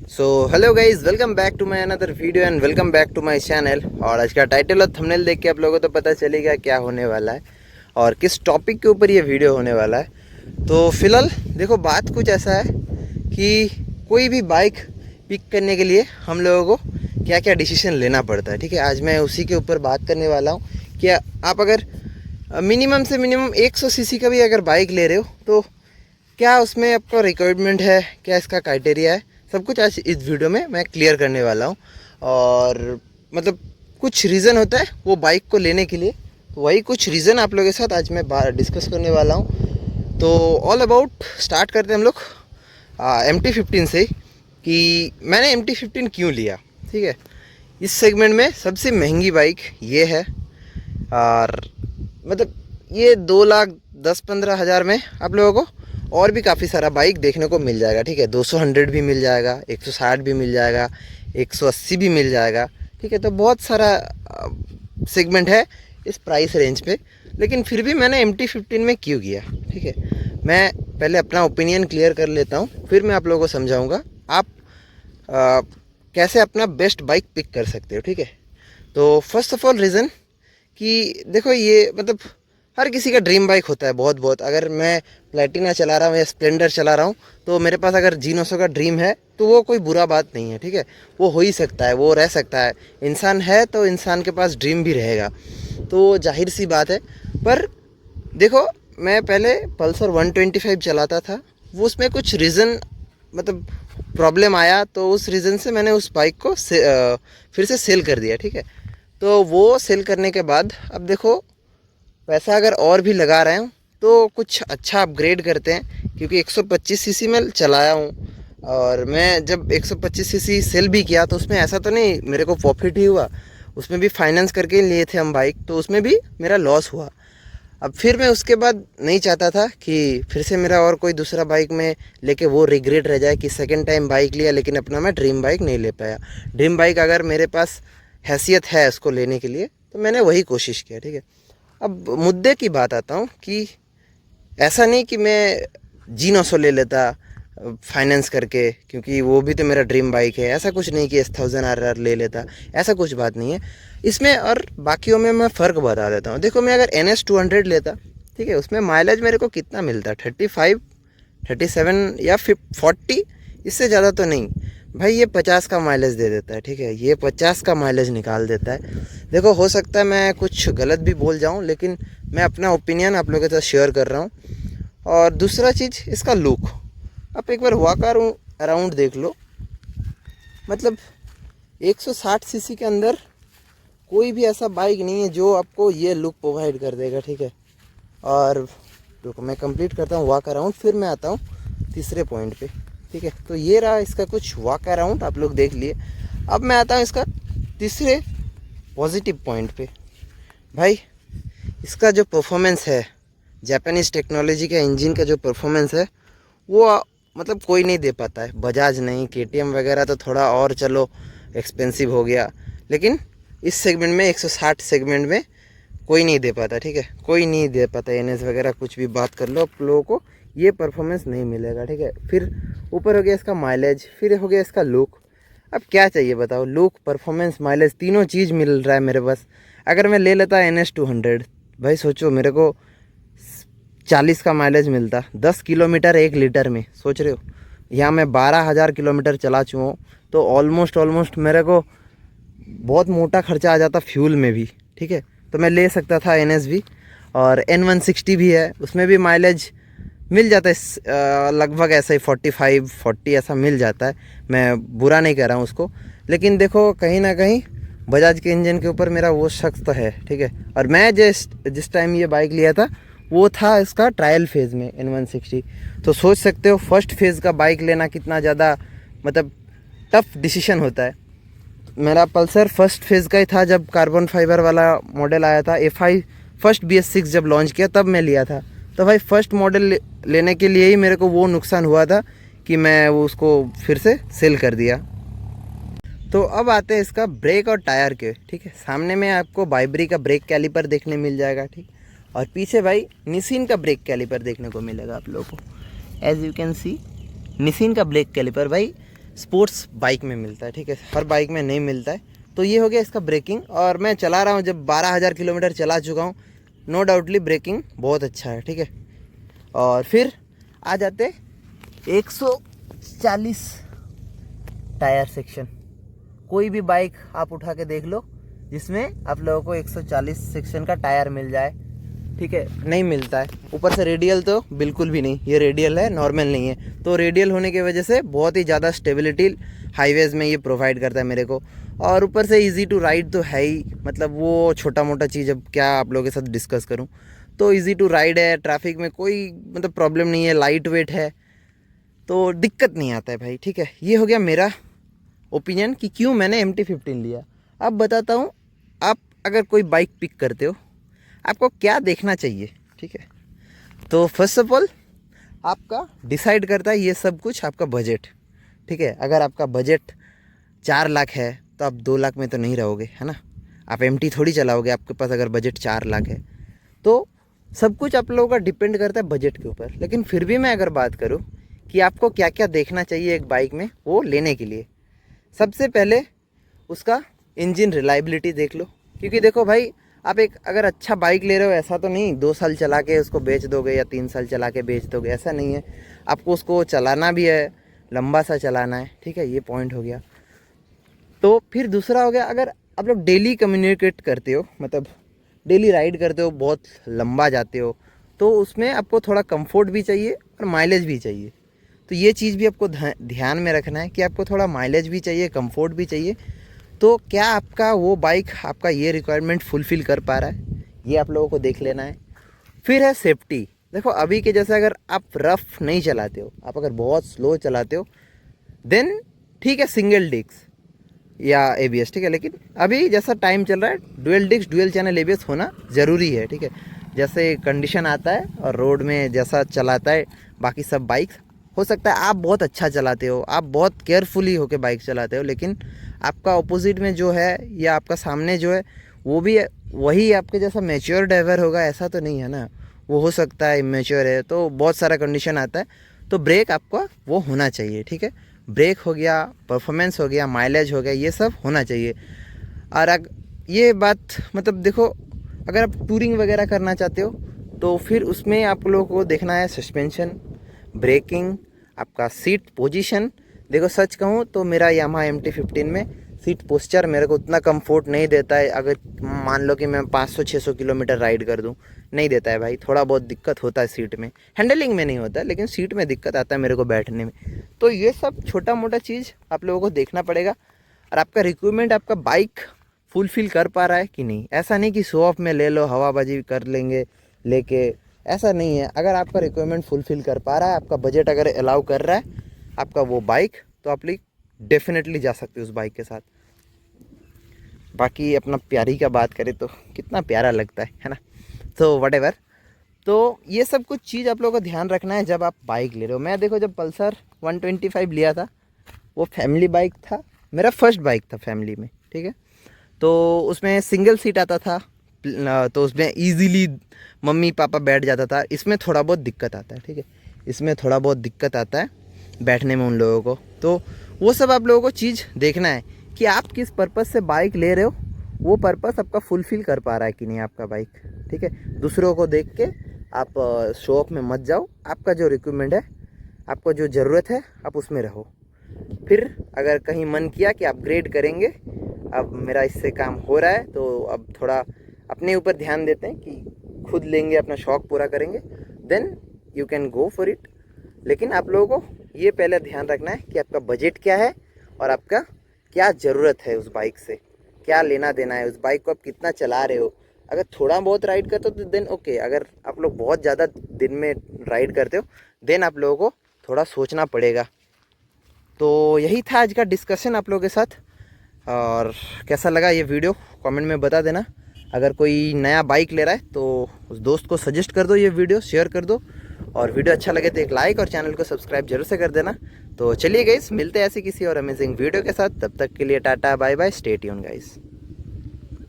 So hello guys, welcome back to my another video and welcome back to my channel. और आज का title और thumbnail देख के आप लोगों को तो पता चलेगा क्या होने वाला है और किस टॉपिक के ऊपर ये वीडियो होने वाला है। तो फिलहाल देखो, बात कुछ ऐसा है कि कोई भी बाइक पिक करने के लिए हम लोगों को क्या क्या डिसीजन लेना पड़ता है। ठीक है, आज मैं उसी के ऊपर बात करने वाला हूँ कि आप अगर मिनिमम से मिनिमम 100 सीसी का भी अगर बाइक ले रहे हो तो क्या उसमें आपका रिक्वायरमेंट है, क्या इसका क्राइटेरिया है, सब कुछ आज इस वीडियो में मैं क्लियर करने वाला हूँ। और मतलब कुछ रीज़न होता है वो बाइक को लेने के लिए, तो वही कुछ रीज़न आप लोगों के साथ आज मैं डिस्कस करने वाला हूँ। तो ऑल अबाउट स्टार्ट करते हैं हम लोग MT-15 से कि मैंने MT-15 क्यों लिया। ठीक है, इस सेगमेंट में सबसे महंगी बाइक ये है और मतलब ये 2,10,15,000 में आप लोगों को और भी काफ़ी सारा बाइक देखने को मिल जाएगा। ठीक है, 200 भी मिल जाएगा, 160 भी मिल जाएगा, 180 भी मिल जाएगा। ठीक है, तो बहुत सारा सेगमेंट है इस प्राइस रेंज पे। लेकिन फिर भी मैंने MT-15 में क्यों किया। ठीक है, मैं पहले अपना ओपिनियन क्लियर कर लेता हूँ, फिर मैं आप लोगों को समझाऊँगा आप कैसे अपना बेस्ट बाइक पिक कर सकते हो। ठीक है, तो फर्स्ट ऑफ ऑल रीज़न कि देखो, ये मतलब हर किसी का ड्रीम बाइक होता है। बहुत अगर मैं प्लेटिना चला रहा हूँ या स्प्लेंडर चला रहा हूँ तो मेरे पास अगर G900 का ड्रीम है तो वो कोई बुरा बात नहीं है। ठीक है, वो हो ही सकता है, वो रह सकता है। इंसान है तो इंसान के पास ड्रीम भी रहेगा, तो जाहिर सी बात है। पर देखो, मैं पहले पल्सर 125 चलाता था, वो उसमें कुछ रीज़न मतलब प्रॉब्लम आया, तो उस रीज़न से मैंने उस बाइक को फिर से सेल कर दिया। ठीक है, तो वो सेल करने के बाद अब देखो, पैसा अगर और भी लगा रहे हैं तो कुछ अच्छा अपग्रेड करते हैं, क्योंकि 125 सीसी में चलाया हूँ। और मैं जब 125 सीसी सेल भी किया तो उसमें ऐसा तो नहीं मेरे को प्रॉफिट ही हुआ, उसमें भी फाइनेंस करके लिए थे हम बाइक, तो उसमें भी मेरा लॉस हुआ। अब फिर मैं उसके बाद नहीं चाहता था कि फिर से मेरा और कोई दूसरा बाइक में लेके वो रिग्रेट रह जाए कि सेकंड टाइम बाइक लिया लेकिन अपना मैं ड्रीम बाइक नहीं ले पाया। ड्रीम बाइक अगर मेरे पास हैसियत है उसको लेने के लिए तो मैंने वही कोशिश किया। ठीक है, अब मुद्दे की बात आता हूँ कि ऐसा नहीं कि मैं G900 ले लेता फाइनेंस करके, क्योंकि वो भी तो मेरा ड्रीम बाइक है। ऐसा कुछ नहीं कि S1000RR ले लेता, ऐसा कुछ बात नहीं है इसमें। और बाकियों में मैं फ़र्क बता देता हूँ। देखो, मैं अगर NS200 लेता, ठीक है, उसमें माइलेज मेरे को कितना मिलता, 35, 37 या 40, इससे ज़्यादा तो नहीं। भाई ये 50 का माइलेज दे देता है। ठीक है, ये 50 का माइलेज निकाल देता है। देखो, हो सकता है मैं कुछ गलत भी बोल जाऊं, लेकिन मैं अपना ओपिनियन आप लोगों के साथ शेयर कर रहा हूं। और दूसरा चीज़, इसका लुक, आप एक बार वॉक अराउंड देख लो। मतलब 160 सीसी के अंदर कोई भी ऐसा बाइक नहीं है जो आपको ये लुक प्रोवाइड कर देगा। ठीक है, और रुको मैं कंप्लीट करता हूँ वॉक अराउंड, फिर मैं आता हूँ तीसरे पॉइंट पे। ठीक है, तो ये रहा इसका कुछ वॉक अराउंड, आप लोग देख लिए। अब मैं आता हूँ इसका तीसरे पॉजिटिव पॉइंट पे। भाई, इसका जो परफॉर्मेंस है, जापानीज़ टेक्नोलॉजी का इंजन का जो परफॉर्मेंस है, वो मतलब कोई नहीं दे पाता है। बजाज नहीं, KTM वगैरह तो थोड़ा और चलो एक्सपेंसिव हो गया, लेकिन इस सेगमेंट में 160 सेगमेंट में कोई नहीं दे पाता। ठीक है, कोई नहीं दे पाता। NS वगैरह कुछ भी बात कर लो, आप लोगों को ये परफॉर्मेंस नहीं मिलेगा। ठीक है, फिर ऊपर हो गया इसका माइलेज, फिर हो गया इसका लुक। अब क्या चाहिए बताओ, लुक, परफॉर्मेंस, माइलेज, तीनों चीज़ मिल रहा है मेरे पास। अगर मैं ले लेता NS200, भाई सोचो मेरे को 40 का माइलेज मिलता, 10 किलोमीटर 1 लीटर में। सोच रहे हो, यहाँ मैं 12,000 किलोमीटर चला चुका हूँ, तो ऑलमोस्ट मेरे को बहुत मोटा खर्चा आ जाता फ्यूल में भी। ठीक है, तो मैं ले सकता था NS भी। और N160 भी है, उसमें भी माइलेज मिल जाता है लगभग ऐसा ही 45, 40 ऐसा मिल जाता है। मैं बुरा नहीं कर रहा हूँ उसको, लेकिन देखो कहीं ना कहीं बजाज के इंजन के ऊपर मेरा वो शख्स तो है। ठीक है, और मैं जिस टाइम ये बाइक लिया था वो था इसका ट्रायल फेज़ में N160। तो सोच सकते हो फर्स्ट फेज़ का बाइक लेना कितना ज़्यादा मतलब टफ डिसीजन होता है। मेरा पल्सर फर्स्ट फेज़ का ही था जब कार्बन फाइबर वाला मॉडल आया था। FI फर्स्ट BS6 जब लॉन्च किया तब मैं लिया था। तो भाई फर्स्ट मॉडल लेने के लिए ही मेरे को वो नुकसान हुआ था कि मैं वो उसको फिर से सेल कर दिया। तो अब आते हैं इसका ब्रेक और टायर के। ठीक है, सामने में आपको बाइब्री का ब्रेक कैलिपर देखने मिल जाएगा। ठीक, और पीछे भाई निसिन का ब्रेक कैलिपर देखने को मिलेगा आप लोगों को। As you can see, Nissin का ब्रेक कैलिपर भाई स्पोर्ट्स बाइक में मिलता है, ठीक है, हर बाइक में नहीं मिलता है। तो ये हो गया इसका ब्रेकिंग, और मैं चला रहा हूँ, जब 12,000 किलोमीटर चला चुका हूँ, नो डाउटली ब्रेकिंग बहुत अच्छा है, ठीक है। और फिर आ जाते 140 टायर सेक्शन। कोई भी बाइक आप उठा के देख लो जिसमें आप लोगों को 140 सेक्शन का टायर मिल जाए, ठीक है, नहीं मिलता है। ऊपर से रेडियल तो बिल्कुल भी नहीं, ये रेडियल है, नॉर्मल नहीं है। तो रेडियल होने की वजह से बहुत ही ज़्यादा स्टेबिलिटी हाईवेज़ में ये प्रोवाइड करता है मेरे को। और ऊपर से इजी टू राइड तो है ही, मतलब वो छोटा मोटा चीज़ अब क्या आप लोगों के साथ डिस्कस करूं। तो इजी टू राइड है, ट्रैफिक में कोई मतलब प्रॉब्लम नहीं है, लाइट वेट है, तो दिक्कत नहीं आता है भाई, ठीक है। ये हो गया मेरा ओपिनियन कि क्यों मैंने MT-15 लिया। अब बताता हूँ, आप अगर कोई बाइक पिक करते हो आपको क्या देखना चाहिए, ठीक है। तो फर्स्ट ऑफ ऑल आपका डिसाइड करता है ये सब कुछ आपका बजट, ठीक है। अगर आपका बजट 4 लाख है तो आप 2 लाख में तो नहीं रहोगे, है ना। आप MT थोड़ी चलाओगे, आपके पास अगर बजट 4 लाख है तो सब कुछ आप लोगों का डिपेंड करता है बजट के ऊपर। लेकिन फिर भी मैं अगर बात करूं कि आपको क्या क्या देखना चाहिए एक बाइक में वो लेने के लिए, सबसे पहले उसका इंजन रिलायबिलिटी देख लो। क्योंकि देखो भाई, आप एक अगर अच्छा बाइक ले रहे हो, ऐसा तो नहीं 2 साल चला के उसको बेच दोगे या 3 साल चला के बेच दोगे, ऐसा नहीं है। आपको उसको चलाना भी है, लंबा सा चलाना है, ठीक है, ये पॉइंट हो गया। तो फिर दूसरा हो गया, अगर आप लोग डेली कम्युनिकेट करते हो, मतलब डेली राइड करते हो, बहुत लंबा जाते हो, तो उसमें आपको थोड़ा कंफर्ट भी चाहिए और माइलेज भी चाहिए। तो ये चीज़ भी आपको ध्यान में रखना है कि आपको थोड़ा माइलेज भी चाहिए, कंफर्ट भी चाहिए। तो क्या आपका वो बाइक आपका ये रिक्वायरमेंट फुलफ़िल कर पा रहा है, ये आप लोगों को देख लेना है। फिर है सेफ्टी। देखो अभी के जैसे अगर आप रफ़ नहीं चलाते हो, आप अगर बहुत स्लो चलाते हो, देन ठीक है सिंगल डिस्क या ABS, ठीक है। लेकिन अभी जैसा टाइम चल रहा है, dual disc dual channel ABS होना ज़रूरी है, ठीक है। जैसे कंडीशन आता है और रोड में जैसा चलाता है बाकी सब बाइक्स, हो सकता है आप बहुत अच्छा चलाते हो, आप बहुत केयरफुली होकर बाइक चलाते हो, लेकिन आपका ऑपोजिट में जो है या आपका सामने जो है वो भी वही आपके जैसा मैच्योर ड्राइवर होगा, ऐसा तो नहीं है ना। वो हो सकता है इमेच्योर है, तो बहुत सारा कंडीशन आता है। तो ब्रेक आपका वो होना चाहिए, ठीक है। ब्रेक हो गया, परफॉर्मेंस हो गया, माइलेज हो गया, ये सब होना चाहिए। और ये बात मतलब देखो, अगर आप टूरिंग वगैरह करना चाहते हो तो फिर उसमें आप लोगों को देखना है सस्पेंशन, ब्रेकिंग, आपका सीट पोजीशन। देखो सच कहूँ तो मेरा यामाहा MT-15 में सीट पोस्चर मेरे को उतना कंफर्ट नहीं देता है। अगर मान लो कि मैं 500-600 किलोमीटर राइड कर दूँ, नहीं देता है भाई, थोड़ा बहुत दिक्कत होता है सीट में, हैंडलिंग में नहीं होता है, लेकिन सीट में दिक्कत आता है मेरे को बैठने में। तो ये सब छोटा मोटा चीज़ आप लोगों को देखना पड़ेगा। और आपका रिक्वायरमेंट आपका बाइक फुलफ़िल कर पा रहा है कि नहीं। ऐसा नहीं कि शो ऑफ में ले लो, हवाबाजी कर लेंगे लेके, ऐसा नहीं है। अगर आपका रिक्वायरमेंट फुलफ़िल कर पा रहा है, आपका बजट अगर अलाउ कर रहा है आपका वो बाइक, तो आप लोग डेफिनेटली जा सकते हो उस बाइक के साथ। बाकी अपना प्यारी का बात करें तो कितना प्यारा लगता है ना। तो व्हाटएवर, तो ये सब कुछ चीज़ आप लोगों को ध्यान रखना है जब आप बाइक ले रहे हो। मैं देखो जब पल्सर 125 लिया था, वो फैमिली बाइक था, मेरा फर्स्ट बाइक था फैमिली में, ठीक है। तो उसमें सिंगल सीट आता था, तो उसमें ईजीली मम्मी पापा बैठ जाता था। इसमें थोड़ा बहुत दिक्कत आता है, ठीक है, इसमें थोड़ा बहुत दिक्कत आता है बैठने में उन लोगों को। तो वो सब आप लोगों को चीज़ देखना है कि आप किस पर्पज़ से बाइक ले रहे हो, वो पर्पज़ आपका फुलफ़िल कर पा रहा है कि नहीं आपका बाइक, ठीक है। दूसरों को देख के आप शो ऑफ में मत जाओ। आपका जो रिक्वायरमेंट है, आपको जो ज़रूरत है, आप उसमें रहो। फिर अगर कहीं मन किया कि अपग्रेड करेंगे, अब मेरा इससे काम हो रहा है तो अब थोड़ा अपने ऊपर ध्यान देते हैं कि खुद लेंगे, अपना शौक़ पूरा करेंगे, then you can go for it. लेकिन आप लोगों को ये पहले ध्यान रखना है कि आपका बजट क्या है और आपका क्या ज़रूरत है उस बाइक से, क्या लेना देना है, उस बाइक को आप कितना चला रहे हो। अगर थोड़ा बहुत राइड करते हो तो देन ओके। अगर आप लोग बहुत ज़्यादा दिन में राइड करते हो, देन आप लोगों को थोड़ा सोचना पड़ेगा। तो यही था आज का डिस्कशन आप लोगों के साथ। और कैसा लगा ये वीडियो कमेंट में बता देना। अगर कोई नया बाइक ले रहा है तो उस दोस्त को सजेस्ट कर दो, ये वीडियो शेयर कर दो। और वीडियो अच्छा लगे तो एक लाइक और चैनल को सब्सक्राइब जरूर से कर देना। तो चलिए गाइस, मिलते हैं ऐसे किसी और अमेजिंग वीडियो के साथ। तब तक के लिए tata bye bye, stay tune guys.